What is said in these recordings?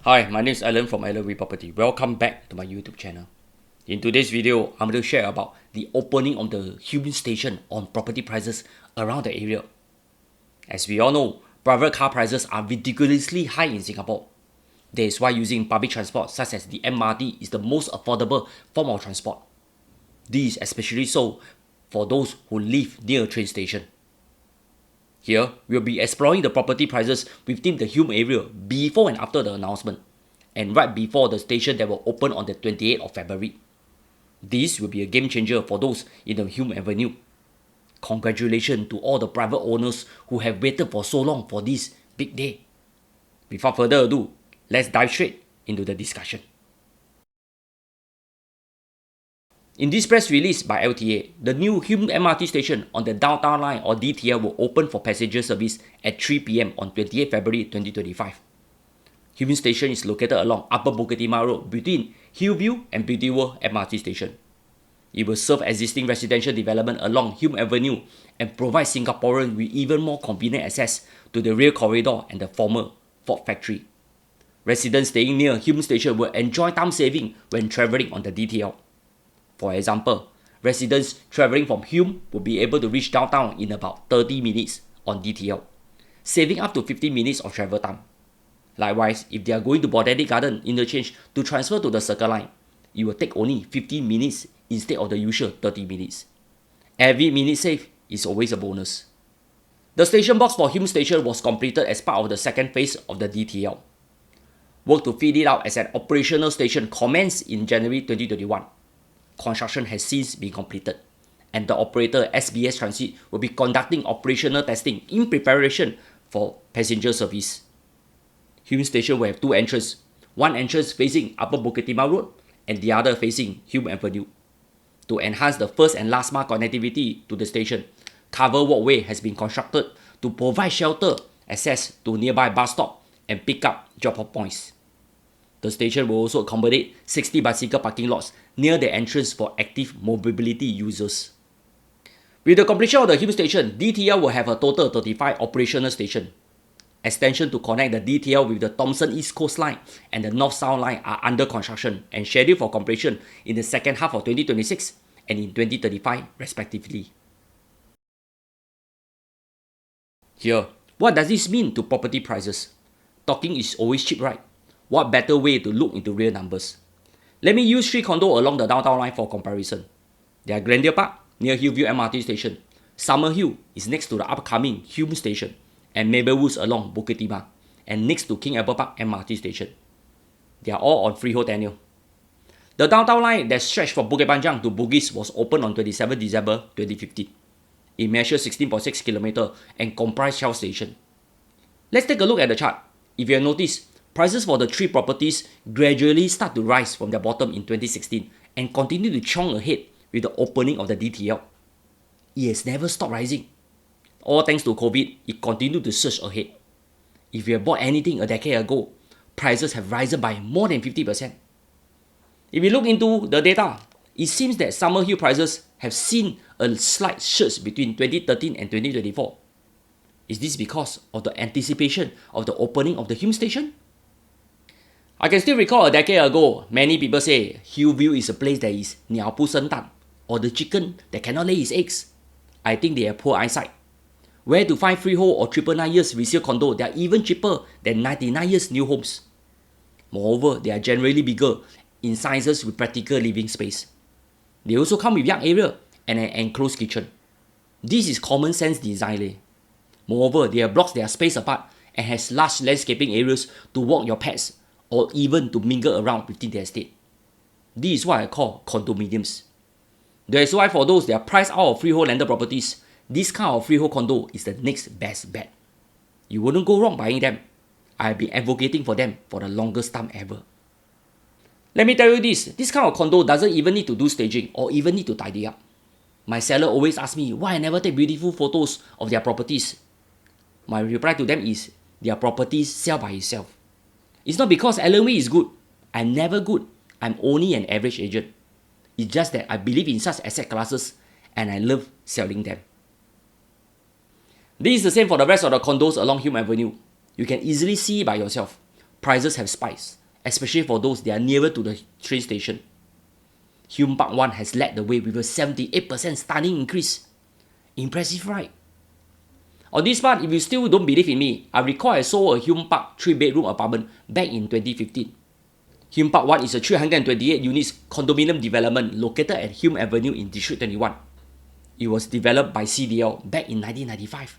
Hi, my name is Alan from Alan Property. Welcome back to my YouTube channel. In today's video, I'm going to share about the opening of the Hume station on property prices around the area. As we all know, private car prices are ridiculously high in Singapore. That is why using public transport such as the MRT is the most affordable form of transport. This is especially so for those who live near a train station. Here, we'll be exploring the property prices within the Hume area before and after the announcement, and right before the station that will open on the 28th of February. This will be a game changer for those in the Hume Avenue. Congratulations to all the private owners who have waited for so long for this big day. Without further ado, let's dive straight into the discussion. In this press release by LTA, the new Hume MRT station on the Downtown Line or DTL will open for passenger service at 3 p.m. on 28 February 2025. Hume station is located along Upper Bukit Timah Road between Hillview and Beauty World MRT station. It will serve existing residential development along Hume Avenue and provide Singaporeans with even more convenient access to the rail corridor and the former Ford factory. Residents staying near Hume station will enjoy time saving when travelling on the DTL. For example, residents travelling from Hume will be able to reach downtown in about 30 minutes on DTL, saving up to 15 minutes of travel time. Likewise, if they are going to Botanic Garden interchange to transfer to the Circle Line, it will take only 15 minutes instead of the usual 30 minutes. Every minute saved is always a bonus. The station box for Hume Station was completed as part of the second phase of the DTL. Work to fit it out as an operational station commenced in January 2021. Construction has since been completed, and the operator SBS Transit will be conducting operational testing in preparation for passenger service. Hume Station will have two entrances, one entrance facing Upper Bukit Timah Road and the other facing Hume Avenue. To enhance the first and last mile connectivity to the station, covered walkway has been constructed to provide shelter access to nearby bus stop and pick-up drop-off points. The station will also accommodate 60 bicycle parking lots near the entrance for active mobility users. With the completion of the Hume station, DTL will have a total of 35 operational stations. Extension to connect the DTL with the Thomson East Coast Line and the North-South Line are under construction and scheduled for completion in the second half of 2026 and in 2035 respectively. Here, what does this mean to property prices? Talking is always cheap, right? What better way to look into real numbers? Let me use 3 condos along the Downtown Line for comparison. They are Glendale Park near Hillview MRT station. Summerhill is next to the upcoming Hume station, and Mablewoods along Bukit Timah and next to King Albert Park MRT station. They are all on freehold tenure. The Downtown Line that stretched from Bukit Panjang to Bugis was opened on 27 December 2015. It measures 16.6 km and comprises 12 stations. Let's take a look at the chart. If you have noticed, prices for the 3 properties gradually start to rise from their bottom in 2016 and continue to chong ahead with the opening of the DTL. It has never stopped rising. All thanks to COVID, it continued to surge ahead. If you have bought anything a decade ago, prices have risen by more than 50%. If you look into the data, it seems that Summerhill prices have seen a slight surge between 2013 and 2024. Is this because of the anticipation of the opening of the Hume station? I can still recall a decade ago, many people say Hillview is a place that is 鸟不生蛋, or the chicken that cannot lay its eggs. I think they have poor eyesight. Where to find freehold or 999 years resale condo that are even cheaper than 99 years new homes. Moreover, they are generally bigger in sizes with practical living space. They also come with young area and an enclosed kitchen. This is common sense design. Moreover, they are blocks that are spaced apart and has large landscaping areas to walk your pets or even to mingle around within the estate. This is what I call condominiums. That is why for those that are priced out of freehold landed properties, this kind of freehold condo is the next best bet. You wouldn't go wrong buying them. I have been advocating for them for the longest time ever. Let me tell you this kind of condo doesn't even need to do staging or even need to tidy up. My seller always asks me why I never take beautiful photos of their properties. My reply to them is, their properties sell by itself. It's not because Alan Wee is good. I'm never good. I'm only an average agent. It's just that I believe in such asset classes and I love selling them. This is the same for the rest of the condos along Hume Avenue. You can easily see by yourself. prices have spiked, especially for those that are nearer to the train station. Hume Park 1 has led the way with a 78% stunning increase. Impressive, right? On this part, if you still don't believe in me, I recall I sold a Hume Park 3-bedroom apartment back in 2015. Hume Park 1 is a 328 units condominium development located at Hume Avenue in District 21. It was developed by CDL back in 1995.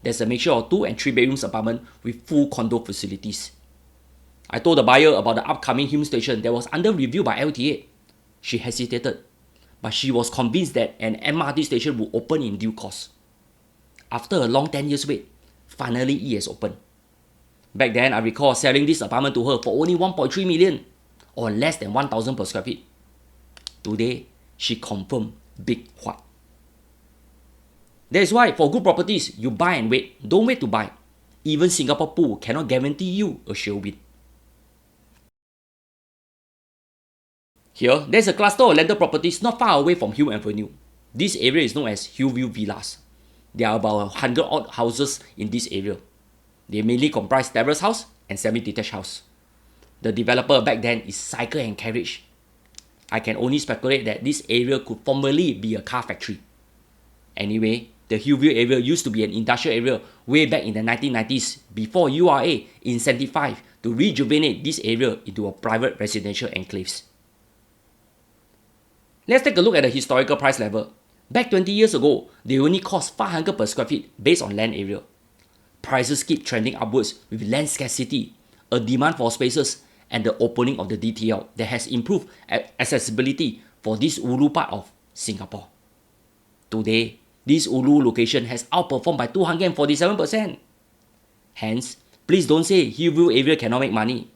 There's a mixture of 2 and 3 bedrooms apartment with full condo facilities. I told the buyer about the upcoming Hume station that was under review by LTA. She hesitated, but she was convinced that an MRT station would open in due course. After a long 10 years wait, finally it has opened. Back then, I recall selling this apartment to her for only 1.3 million, or less than 1,000 per square feet. Today, she confirmed big what. That is why for good properties, you buy and wait. Don't wait to buy. Even Singapore Pool cannot guarantee you a sure win. Here, there's a cluster of landed properties not far away from Hume Avenue. This area is known as Hillview Villas. There are about 100 odd houses in this area. They mainly comprise terrace house and semi-detached house. The developer back then is Cycle and Carriage. I can only speculate that this area could formerly be a car factory. Anyway, the Hillview area used to be an industrial area way back in the 1990s before URA incentivized to rejuvenate this area into a private residential enclaves. Let's take a look at the historical price level. Back 20 years ago, they only cost 500 per square feet based on land area. Prices keep trending upwards with land scarcity, a demand for spaces, and the opening of the DTL that has improved accessibility for this ulu part of Singapore. Today, this ulu location has outperformed by 247%. Hence, please don't say Hillview area cannot make money.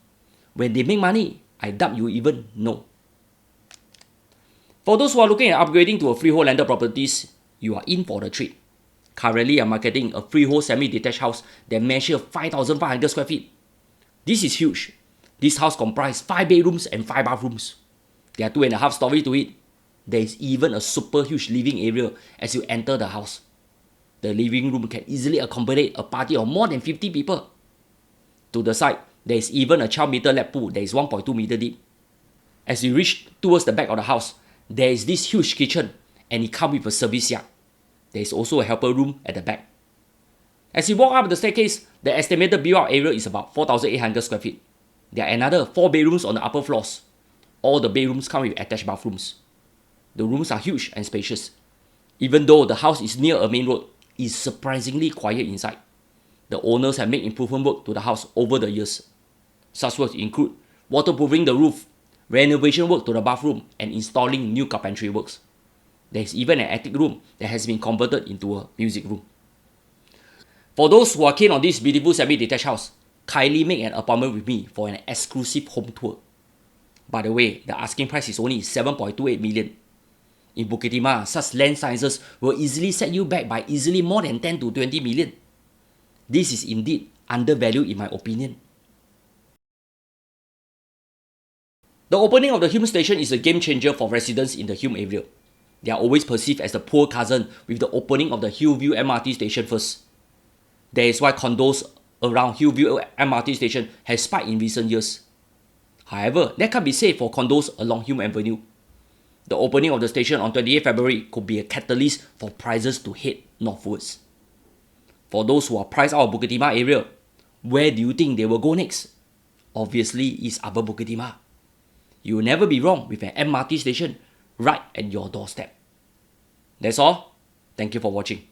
When they make money, I doubt you even know. For those who are looking at upgrading to a freehold landed properties, you are in for the treat. Currently, I'm marketing a freehold semi-detached house that measures 5,500 square feet. This is huge. This house comprises 5 bedrooms and 5 bathrooms. There are 2.5 stories to it. There is even a super huge living area as you enter the house. The living room can easily accommodate a party of more than 50 people. To the side, there is even a child meter lap pool that is 1.2 meter deep. As you reach towards the back of the house, there is this huge kitchen and it comes with a service yard. There is also a helper room at the back. As you walk up the staircase, the estimated built-out area is about 4,800 square feet. There are another 4 bedrooms on the upper floors. All the bedrooms come with attached bathrooms. The rooms are huge and spacious. Even though the house is near a main road, it is surprisingly quiet inside. The owners have made improvement work to the house over the years. Such works include waterproofing the roof, renovation work to the bathroom, and installing new carpentry works. There is even an attic room that has been converted into a music room. For those who are keen on this beautiful semi-detached house, kindly make an appointment with me for an exclusive home tour. By the way, the asking price is only 7.28 million. In Bukit Timah, such land sizes will easily set you back by easily more than 10 to 20 million. This is indeed undervalued in my opinion. The opening of the Hume station is a game changer for residents in the Hume area. They are always perceived as the poor cousin with the opening of the Hillview MRT station first. That is why condos around Hillview MRT station has spiked in recent years. However, that can't be said for condos along Hume Avenue. The opening of the station on 28 February could be a catalyst for prices to head northwards. For those who are priced out of Bukit Timah area, where do you think they will go next? Obviously, it's Upper Bukit Timah. You will never be wrong with an MRT station right at your doorstep. That's all. Thank you for watching.